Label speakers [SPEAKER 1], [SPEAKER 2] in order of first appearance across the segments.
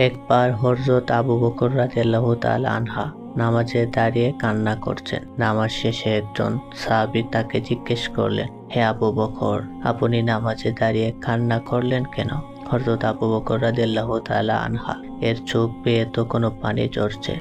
[SPEAKER 1] একবার হযরত আবু বকর রাদিয়াল্লাহু তাআলা আনহা নামাজে দাঁড়িয়ে কান্না করছেন। নামাজ শেষে একজন সাহাবী তাকে জিজ্ঞেস করলেন, হে আবু বকর, আপনি নামাজে দাঁড়িয়ে কান্না করলেন কেন? হযরত আবু বকর রাদিয়াল্লাহু তাআলা আনহা এর চোখ বেয়ে তখনও পানি ঝরছে।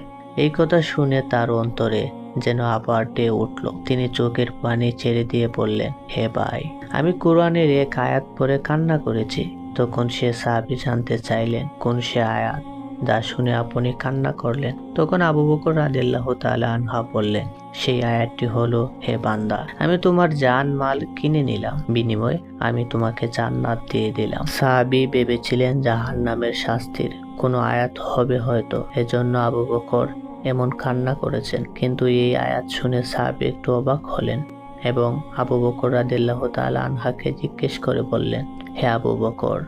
[SPEAKER 1] এই কথা শুনে তার অন্তরে যেন আবার ঢেউ উঠল। তিনি চোখের পানি ছেড়ে দিয়ে বললেন, হে ভাই, আমি কোরআনের এক আয়াত পড়ে কান্না করেছি। তখন সে সাহাবী জানতে চাইলেন, কোন সে আয়াত যা শুনে আপনি কান্না করলেন? তখন আবু বকর রাদিয়াল্লাহু তাআলা আনহু বললেন, সেই আয়াতটি হলো, হে বান্দা, আমি তোমার জান মাল কিনে নিলাম, বিনিময়ে আমি তোমাকে জান্নাত দিয়ে দিলাম। সাহাবী ভেবেছিলেন জাহান্নামের শাস্তির কোনো আয়াত হবে হয়তো, এজন্য আবু বকর এমন কান্না করেছেন। কিন্তু এই আয়াত শুনে সাহাবী একটু অবাক হলেন এবং আবু বকর রাদিয়াল্লাহু তাআলা আনহাকে জিজ্ঞেস করে বললেন, হে আবু বকর,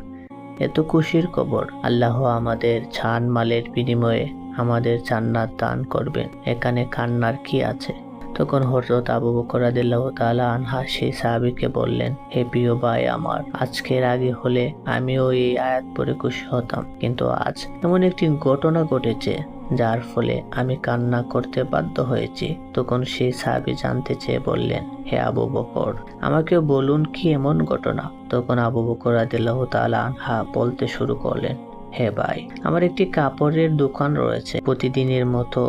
[SPEAKER 1] এত খুশির খবর, আল্লাহ আমাদের জান মালের বিনিময়ে আমাদের জান্নাত দান করবেন, এখানে কান্নার কি আছে? তখন হযরত আবু বকর রাদিয়াল্লাহু তাআলা আনহা সেই সাহাবীকে বললেন, হে প্রিয় ভাই আমার, আজকের আগে হলে আমিও এই আয়াত পড়ে খুশি হতাম, কিন্তু আজ এমন একটি ঘটনা ঘটেছে যার ফলে আমি কান্না করতে বাধ্য হয়েছি। তখন সেই সাহাবী জানতে চেয়ে বললেন, হে আবু বকর, আমাকেও বলুন কি এমন ঘটনা? তখন আবু বকর রাদিয়াল্লাহু তাআলা আনহা বলতে শুরু করলেন, হে ভাই, আমার একটি কাপড়ের দোকান রয়েছে। প্রতিদিনের মতো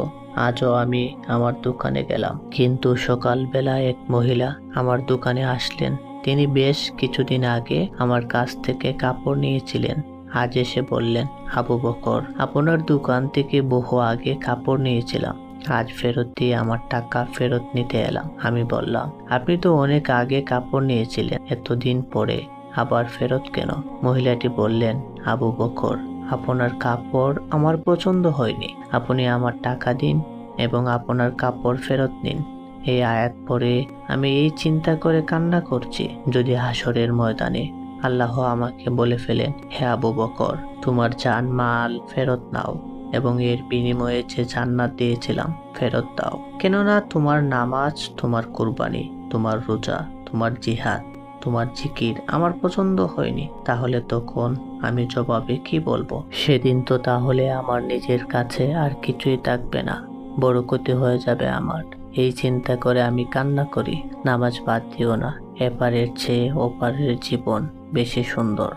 [SPEAKER 1] আজও আমি আমার দোকানে গেলাম, কিন্তু সকালবেলা এক মহিলা আমার দোকানে আসলেন। তিনি বেশ কিছুদিন আগে আমার কাছ থেকে কাপড় নিয়েছিলেন। আজ এসে বললেন, আবু বকর, আপনার দোকান থেকে বহু আগে কাপড় নিয়েছিলাম, আজ ফেরত দিয়ে আমার টাকা ফেরত নিতে এলাম। আমি বললাম, আপনি তো অনেক আগে কাপড় নিয়েছিলেন, এতদিন পরে আবার ফেরত কেন? মহিলাটি বললেন, আবু বকর, আপনার কাপড় আমার পছন্দ হয়নি, আপনি আমার টাকা দিন এবং আপনার কাপড় ফেরত নিন। এই আয়াত পড়ে আমি এই চিন্তা করে কান্না করছি, যদি হাসরের ময়দানে আল্লাহ আমাকে বলে ফেলেন, হে আবু বকর, তোমার জান মাল ফেরত নাও এবং এর বিনিময়ে যে জান্নাত দিয়েছিলাম ফেরত দাও। কেননা তোমার নামাজ, তোমার কুরবানি, তোমার রোজা, তোমার জিহাদ, তোমার জিকির আমার পছন্দ হয়নি। তাহলে তখন আমি জবাবে কি বলবো? সেদিন তো তাহলে আমার নিজের কাছে আর কিছুই থাকবে না, বড় ক্ষতি হয়ে যাবে আমার। এই চিন্তা করে আমি কান্না করি। নামাজ বাদ দিও না, এপারের চেয়ে ওপারের জীবন বেশি সুন্দর।